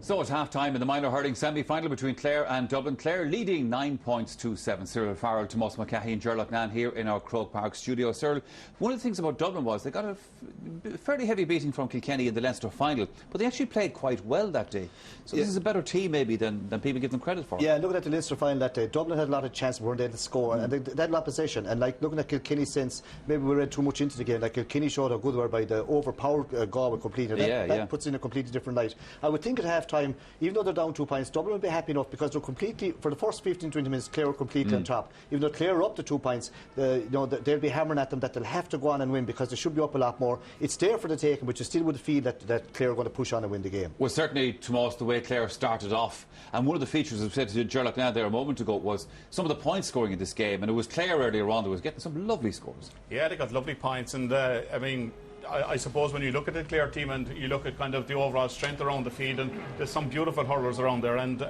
So at half-time in the minor hurling semi-final between Clare and Dublin, Clare leading 9 points to 7. Cyril Farrell, Tomas McCahey and Gerlach Nan here in our Croke Park studio. Cyril, one of the things about Dublin was they got a fairly heavy beating from Kilkenny in the Leinster final, but they actually played quite well that day. So this is a better team maybe than people give them credit for. Yeah, looking at the Leinster final that day, Dublin had a lot of chances, weren't able to score, and they had a lot of possession. And like looking at Kilkenny since, maybe we read too much into the game, like Kilkenny showed how good they were by the overpowered Galway completed. That puts in a completely different light. I would think at half-time, even though they're down 2 points, Dublin will be happy enough because they're completely, for the first 15-20 minutes, Clare were completely on top. Even though Clare are up to 2 points, they'll be hammering at them that they'll have to go on and win because they should be up a lot more. It's there for the taking, but you still would feel that Clare are going to push on and win the game. Well, certainly, Tomas, the way Clare started off, and one of the features, as I said to Gerlach now there a moment ago, was some of the point scoring in this game, and it was Clare earlier on that was getting some lovely scores. Yeah, they got lovely points, and I mean, I suppose when you look at the Clare team and you look at kind of the overall strength around the field, and there's some beautiful hurlers around there, and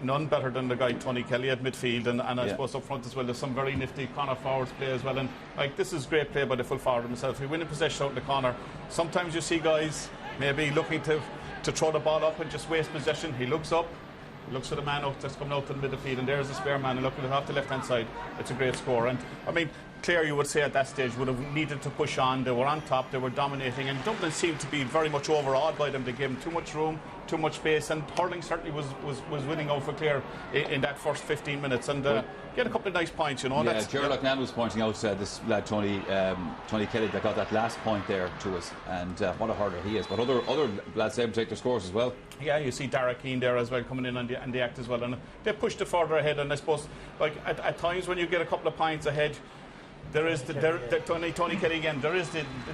none better than the guy Tony Kelly at midfield, and I suppose up front as well there's some very nifty corner forwards play as well, and like this is great play by the full forward himself. He win a possession out in the corner. Sometimes you see guys maybe looking to throw the ball up and just waste possession. He looks up, looks at the man out that's coming out to the midfield, and there's a spare man, and looking off the left hand side. It's a great score. And I mean, Clare, you would say at that stage, would have needed to push on. They were on top, they were dominating, and Dublin seemed to be very much overawed by them. They gave them too much room, too much space, and hurling certainly was winning out for Clare in that first 15 minutes, and get a couple of nice points, you know. Yeah, Gerlach Nan was pointing out this lad Tony Kelly that got that last point there to us, and what a hurler he is. But other lads able to take their scores as well. Yeah, you see Dara Keane there as well coming in on the act as well, and they pushed it further ahead. And I suppose, like at times when you get a couple of points ahead, there is Tony Kelly again. There is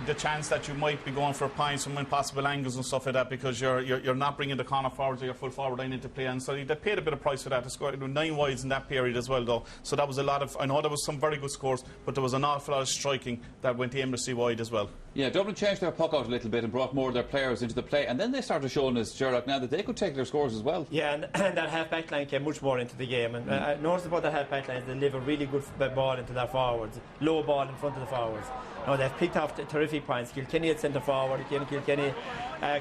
the chance that you might be going for points from impossible angles and stuff like that because you're not bringing the corner forwards or your full forward line into play, and so they paid a bit of price for that. They scored 9 wides in that period as well, though. So that was a lot of. I know there was some very good scores, but there was an awful lot of striking that went aimlessly wide as well. Yeah, Dublin changed their puck out a little bit and brought more of their players into the play, and then they started showing us Gerlach now that they could take their scores as well. Yeah, and that half-back line came much more into the game, and I noticed about that half-back line, they deliver really good ball into their forwards, low ball in front of the forwards. Now they've picked off terrific points. Kilkenny at centre forward, Kilkenny,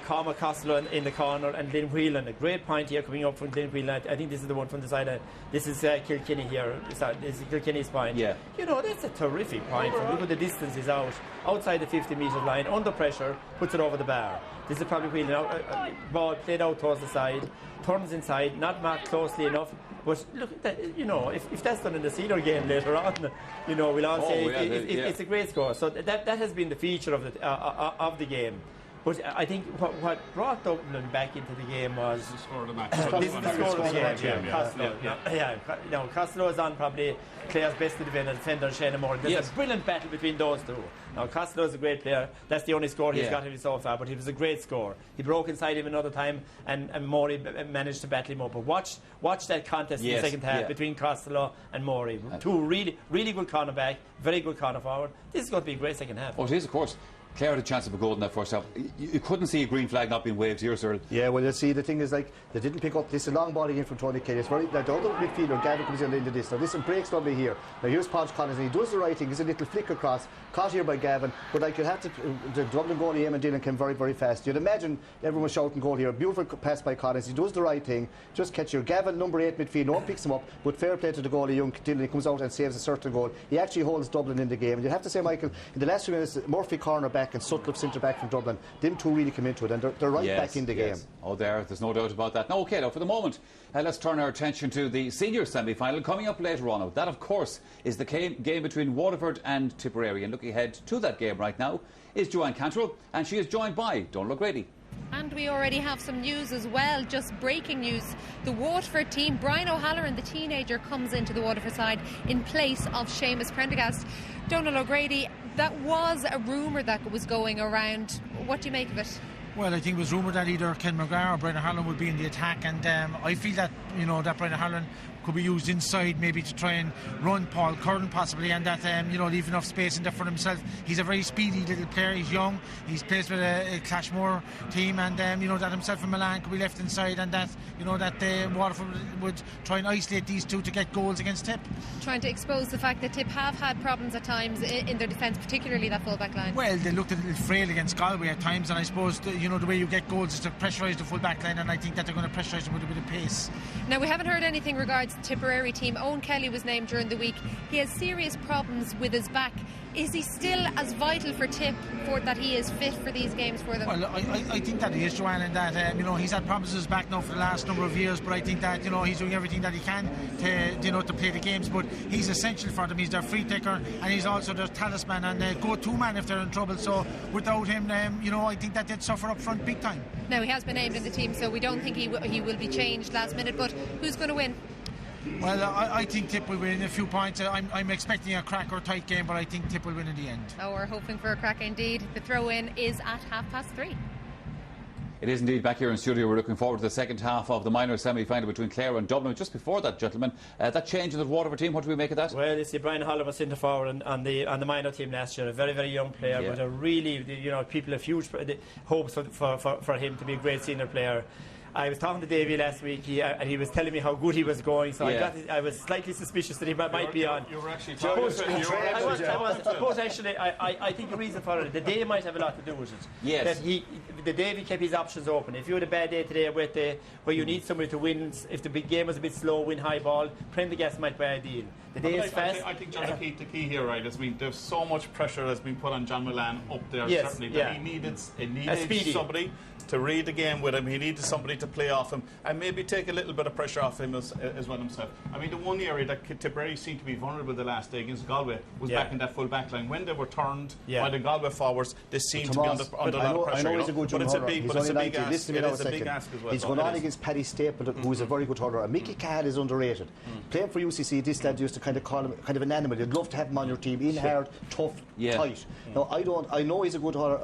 Cormac Costello in the corner, and Lynn Whelan. A great point here coming up from Lynn Whelan. I think this is the one from the side. This is Kilkenny here. This is Kilkenny's point. Yeah. You know, that's a terrific point. Look at the distance is outside the 50-metre line, under pressure, puts it over the bar. This is probably Whelan. Ball played out towards the side, turns inside, not marked closely enough. But look, you know, if that's done in the senior game later on, you know, we'll all say it's a great score. So that has been the feature of the game. But I think what brought Dublin back into the game was the score of the match. This is the score of the game. Costello. Costello is on probably Clare's best defender, Shane Moore. There's a brilliant battle between those two. Now Costello is a great player. That's the only score he's got so far, but it was a great score. He broke inside him another time, and Morey managed to battle him up. But watch that contest in the second half between Costello and Morey. Two really good cornerback, very good corner forward. This is going to be a great second half. Oh, it is, of course. Clare had a chance of a goal in that first half. You couldn't see a green flag not being waved here, Cyril. Yeah, well, you see, the thing is, like, they didn't pick up this long ball again from Tony Kelly. It's very, like, the other midfielder, Gavin, comes in into this. Now, this breaks lovely here. Now, here's Podge Collins, and he does the right thing. There's a little flick across, caught here by Gavin. But, like, you'll have to, the Dublin goalie, Eamon Dillon, came very, very fast. You'd imagine everyone shouting goal here. Beautiful pass by Collins. He does the right thing. Just catch your Gavin, number 8 midfield. No one picks him up, but fair play to the goalie, young Dillon. He comes out and saves a certain goal. He actually holds Dublin in the game. And you'd have to say, Michael, in the last few minutes, Murphy corner back and Sutcliffe centre back from Dublin, them two really come into it, and they're right back in the game. Oh, there's no doubt about that. Now, okay, now for the moment, let's turn our attention to the senior semi-final coming up later on. That, of course, is the game between Waterford and Tipperary, and looking ahead to that game right now is Joanne Cantrell, and she is joined by Donal O'Grady. And we already have some news as well, just breaking news. The Waterford team, Brian O'Halloran, the teenager, comes into the Waterford side in place of Seamus Prendergast. Donal O'Grady, that was a rumour that was going around. What do you make of it? Well, I think it was rumoured that either Ken McGrath or Brian O'Halloran would be in the attack, and I feel that, you know, that Brian O'Halloran could be used inside maybe to try and run Paul Curran possibly, and that you know, leave enough space in there for himself. He's a very speedy little player. He's young. He's plays with a Clashmore team, and you know, that himself and Milan could be left inside, and that, you know, that Waterford would try and isolate these two to get goals against Tip. Trying to expose the fact that Tip have had problems at times in their defence, particularly that full back line. Well, they looked a little frail against Galway at times, and I suppose you know, the way you get goals is to pressurise the full back line, and I think that they're going to pressurise them with a bit of pace. Now, we haven't heard anything regards the Tipperary team. Owen Kelly was named during the week. He has serious problems with his back. Is he still as vital for Tip for that he is fit for these games for them? Well, I think that he is, Joanne, and that you know, he's had problems with his back now for the last number of years, but I think that, you know, he's doing everything that he can to, you know, to play the games. But he's essential for them. He's their free taker, and he's also their talisman and the go-to man if they're in trouble. So without him, you know, I think that they'd suffer up front big time. Now, he has been named in the team, so we don't think he will be changed last minute. But who's going to win? Well, I think Tip will win a few points. I'm expecting a crack or tight game, but I think Tip will win in the end. Oh, we're hoping for a crack indeed. The throw-in is at 3:30. It is indeed. Back here in studio, we're looking forward to the second half of the minor semi-final between Clare and Dublin. Just before that, gentlemen, that change in the Waterford team, what do we make of that? Well, you see, Brian Holland was centre forward on the minor team last year, a very, very young player, but a really, you know, people have huge hopes for him to be a great senior player. I was talking to Davey last week, and he was telling me how good he was going, so I was slightly suspicious that he might be on. You were actually talking I think the reason for it, the day might have a lot to do with it. Yes. That the Davey kept his options open. If you had a bad day today where you need somebody to win, if the big game was a bit slow, win high ball, Prendergast might be ideal. The day is fast. I think, John, the key here, right, is there's so much pressure that's been put on John Milan up there, certainly, that he needed somebody to read the game with him. He needed somebody to play off him and maybe take a little bit of pressure off him as well himself. I mean, the one area that Tipperary seemed to be vulnerable the last day against Galway was back in that full back line. When they were turned by the Galway forwards, they seemed to be under a lot of pressure. I know he's a good but it's a big ask. Listen to me now a second. He's going on against Paddy Staple, who's a very good hurler. And Mickey Cahill is underrated. Playing for UCC, this lad used to kind of call him kind of an animal. You'd love to have him on your team, in hard, tough, tight. Now, I know he's a good hurler,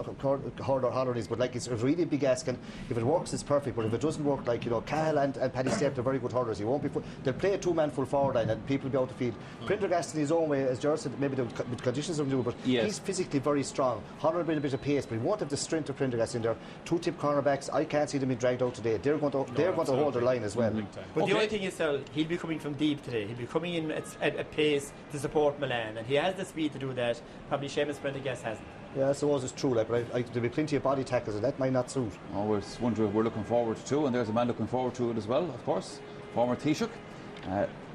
but like, it's a really big ask, and if it works, it's perfect. But if it doesn't work, like, you know, Cahill and Paddy Staple are very good hurlers. He won't be. They'll play a two-man full forward line, and people will be out the field. Prendergast in his own way, as George said, maybe the conditions of him do, but he's physically very strong. Hurler will a bit of pace, but he won't have the strength of Prendergast in there. Two tip cornerbacks. I can't see them being dragged out today. They're going to hold their line as well. But the only thing is, he'll be coming from deep today. He'll be coming in at pace to support Milan, and he has the speed to do that. Probably Seamus Prendergast hasn't. Yeah, I suppose it's true, like, but there'll be plenty of body tackles, and that might not suit. Oh, it's one we're looking forward to, and there's a man looking forward to it as well, of course. Former Taoiseach.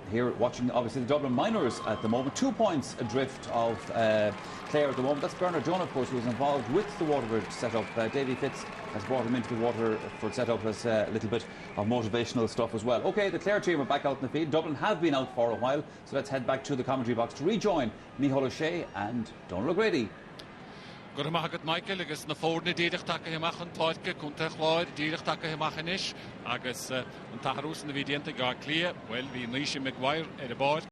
Here watching, obviously, the Dublin Miners at the moment. 2 points adrift of Clare at the moment. That's Bernard John, of course, who was involved with the Waterford setup. Davy Fitz has brought him into the Waterford setup as a little bit of motivational stuff as well. OK, the Clare team are back out in the field. Dublin have been out for a while, so let's head back to the commentary box to rejoin Micheál O'Shea and Donal O'Grady. Gur magad Michael agus na fórna díadach take himachchan táidce chunta chláir díadach take himachchan is agus an taharús na bhí dianta gá clia well bhí Naoise McGuire ar a báid